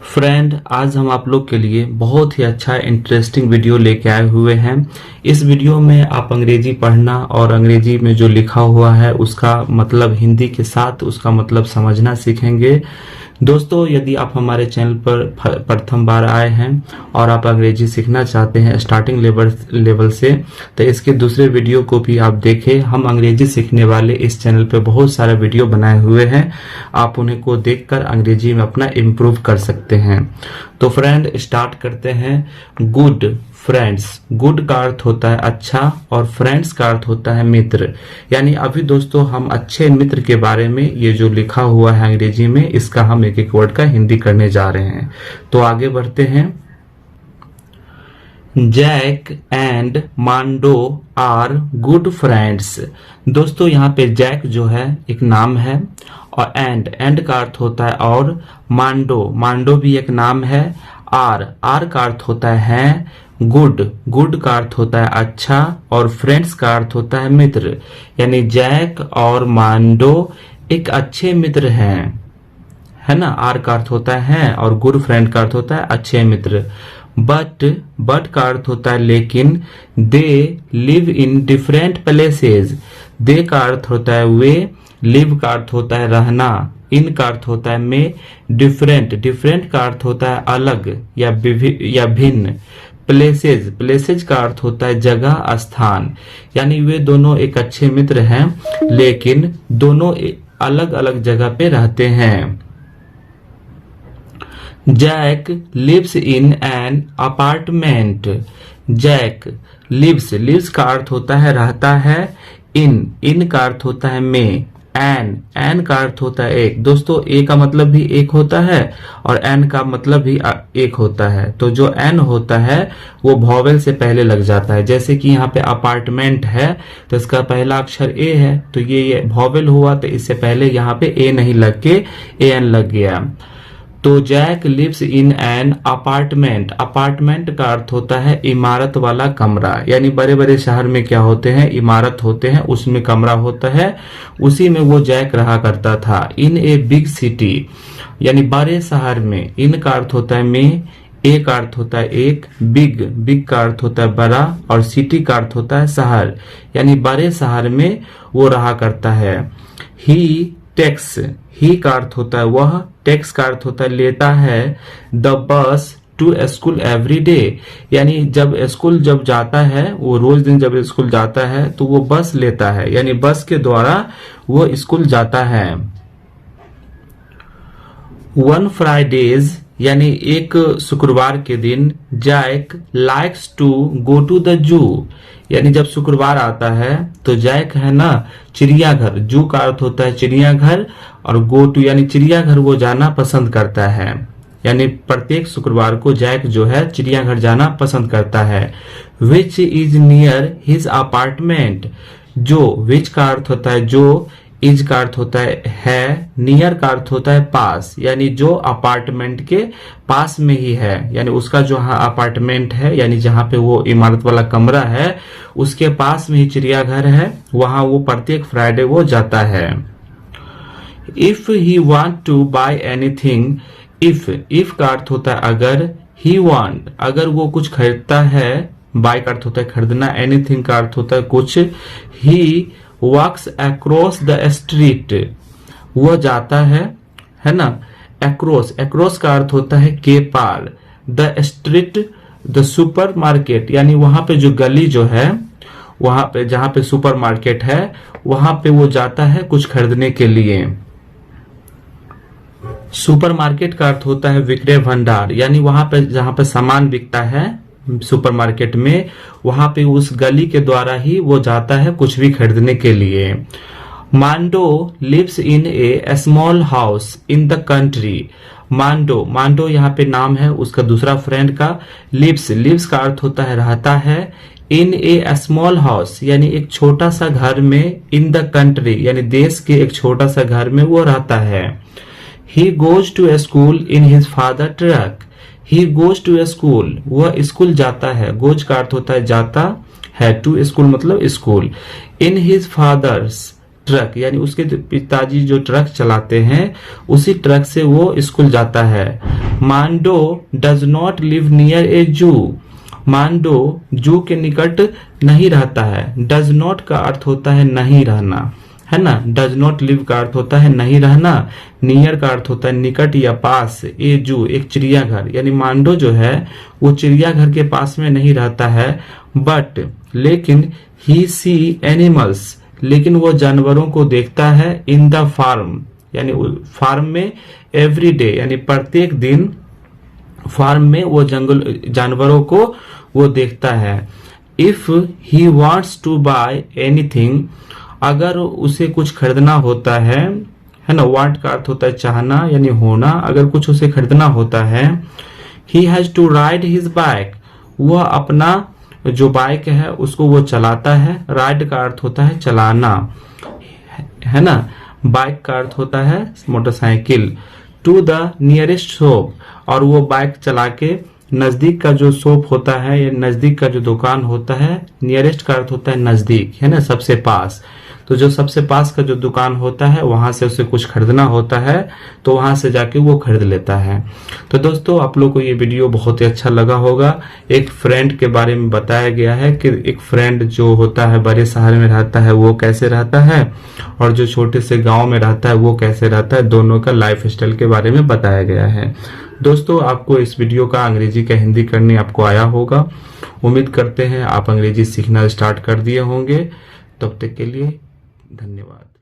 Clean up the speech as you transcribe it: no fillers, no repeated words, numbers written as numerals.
Friend, आज हम आप लोग के लिए बहुत ही अच्छा इंटरेस्टिंग वीडियो लेके आए हुए हैं। इस वीडियो में आप अंग्रेजी पढ़ना और अंग्रेजी में जो लिखा हुआ है उसका मतलब हिंदी के साथ उसका मतलब समझना सीखेंगे। दोस्तों, यदि आप हमारे चैनल पर प्रथम बार आए हैं और आप अंग्रेजी सीखना चाहते हैं स्टार्टिंग लेवल से, तो इसके दूसरे वीडियो को भी आप देखें। हम अंग्रेजी सीखने वाले इस चैनल पे बहुत सारे वीडियो बनाए हुए हैं, आप उन्हें को देखकर अंग्रेजी में अपना इम्प्रूव कर सकते हैं। तो फ्रेंड, स्टार्ट करते हैं। गुड फ्रेंड्स, गुड का अर्थ होता है अच्छा और फ्रेंड्स का अर्थ होता है मित्र। यानी अभी दोस्तों हम अच्छे मित्र के बारे में ये जो लिखा हुआ है अंग्रेजी में, इसका हम एक एक वर्ड का हिंदी करने जा रहे हैं। तो आगे बढ़ते हैं। Jack and Mando are good friends. दोस्तों, यहाँ पे जैक जो है एक नाम है और एंड का अर्थ होता है और, मांडो भी एक नाम है। आर का अर्थ होता है गुड का अर्थ होता है अच्छा और फ्रेंड्स का अर्थ होता है मित्र। यानी जैक और मांडो एक अच्छे मित्र हैं, है ना। आर का अर्थ होता है और गुड फ्रेंड का अर्थ होता है अच्छे मित्र। बट का अर्थ होता है लेकिन। They live in different places. They का अर्थ होता है वे, लिव का अर्थ होता है रहना, इन का अर्थ होता है में, डिफरेंट का अर्थ होता है अलग या भिन्न। प्लेसेज का अर्थ होता है जगह स्थान। यानी वे दोनों एक अच्छे मित्र हैं लेकिन दोनों अलग अलग जगह पे रहते हैं। Jack lives in an apartment. Jack lives का अर्थ होता है रहता है। इन का अर्थ होता है में। एन का अर्थ होता है एक। दोस्तों, ए का मतलब भी एक होता है और एन का मतलब भी एक होता है। तो जो एन होता है वो वॉवेल से पहले लग जाता है। जैसे कि यहाँ पे अपार्टमेंट है तो इसका पहला अक्षर ए है, तो ये वॉवेल हुआ, तो इससे पहले यहाँ पे ए नहीं लग के ए एन लग गया। तो Jack lives in an apartment. Apartment का अर्थ होता है इमारत वाला कमरा। यानी बड़े बड़े शहर में क्या होते हैं, इमारत होते हैं, उसमें कमरा होता है, उसी में वो जैक रहा करता था। इन ए बिग सिटी, यानी बड़े शहर में। इन का अर्थ होता है में, ए का अर्थ होता है एक, बिग का अर्थ होता है बड़ा और सिटी का अर्थ होता है शहर। यानी बड़े शहर में वो रहा करता है। ही का अर्थ होता है वह, टेक्स का अर्थ होता है लेता है। The bus to school every day. यानी जब स्कूल जाता है, वो रोज दिन जब स्कूल जाता है तो वो बस लेता है, यानी बस के द्वारा वो स्कूल जाता है। वन फ्राइडेज, यानी एक शुक्रवार के दिन, Jack likes to go to the zoo. यानी जब शुक्रवार आता है तो जैक है ना चिड़ियाघर, जू का अर्थ होता है चिड़ियाघर और गो टू यानी चिड़ियाघर वो जाना पसंद करता है। यानी प्रत्येक शुक्रवार को जैक जो है चिड़ियाघर जाना पसंद करता है। Which is near his apartment. जो, विच का अर्थ होता है जो, इज का अर्थ होता है, नियर का अर्थ होता है पास। यानी जो अपार्टमेंट के पास में ही है, यानी उसका जो अपार्टमेंट है, यानी जहाँ पे वो इमारत वाला कमरा है उसके पास में ही चिड़ियाघर है, वहां वो प्रत्येक फ्राइडे वो जाता है। If he want to buy anything. If का अर्थ होता है अगर, ही वांट अगर वो कुछ खरीदता है, बाय का अर्थ होता है खरीदना, एनीथिंग का अर्थ होता है कुछ। ही वॉक्स अक्रॉस द स्ट्रीट, वह जाता है ना। अक्रॉस का अर्थ होता है के पार। The street, the supermarket, यानी वहां पे जो गली जो है, वहां पे जहां पे सुपर मार्केट है वहां पे वो जाता है कुछ खरीदने के लिए। सुपर मार्केट का अर्थ होता है विक्रय भंडार, यानी वहां पे जहां पे सामान बिकता है सुपरमार्केट में, वहां पे उस गली के द्वारा ही वो जाता है कुछ भी खरीदने के लिए। Mando lives in a small house in the country. Mando यहाँ पे नाम है उसका दूसरा फ्रेंड का। लिव्स का अर्थ होता है रहता है। इन ए स्मॉल हाउस, यानी एक छोटा सा घर में। इन द कंट्री, यानी देश के एक छोटा सा घर में वो रहता है। He goes to school in his father truck. He goes to school, वह स्कूल जाता है। गोज का अर्थ होता है जाता है, टू स्कूल मतलब school. In his father's truck, यानी उसके पिताजी जो ट्रक चलाते हैं उसी ट्रक से वो स्कूल जाता है। Mando does not live near a zoo. Mando जू के निकट नहीं रहता है। डज नॉट का अर्थ होता है नहीं रहना, है ना। डज नॉट लिव का अर्थ होता है नहीं रहना। नियर का अर्थ होता है निकट या पास। ए जू एक चिड़ियाघर, यानी मांडो जो है वो चिड़ियाघर के पास में नहीं रहता है। बट लेकिन ही सी एनिमल्स, लेकिन वो जानवरों को देखता है। इन द फार्म, यानी फार्म में। एवरी डे, यानी प्रत्येक दिन फार्म में वो जानवरों को वो देखता है। If he wants to buy anything, अगर उसे कुछ खरीदना होता है ना। वांट का अर्थ होता है चाहना यानी होना। अगर कुछ उसे खरीदना होता है, he has to ride his bike, वह अपना जो बाइक है उसको वो चलाता है। राइड का अर्थ होता है चलाना, है ना। बाइक का अर्थ होता है motorcycle. To the nearest shop, और वो बाइक चला के नजदीक का जो शॉप होता है या नजदीक का जो दुकान होता है। नियरेस्ट का अर्थ होता है नजदीक, है ना, सबसे पास। तो जो सबसे पास का जो दुकान होता है वहां से उसे कुछ खरीदना होता है तो वहां से जाके वो खरीद लेता है। तो दोस्तों आप लोग को ये वीडियो बहुत ही अच्छा लगा होगा। एक फ्रेंड के बारे में बताया गया है कि एक फ्रेंड जो होता है बड़े शहर में रहता है वो कैसे रहता है, और जो छोटे से गांव में रहता है वो कैसे रहता है। दोनों का लाइफ स्टाइल के बारे में बताया गया है। दोस्तों आपको इस वीडियो का अंग्रेजी का हिंदी करने आपको आया होगा। उम्मीद करते हैं आप अंग्रेजी सीखना स्टार्ट कर दिए होंगे। तब तक के लिए धन्यवाद।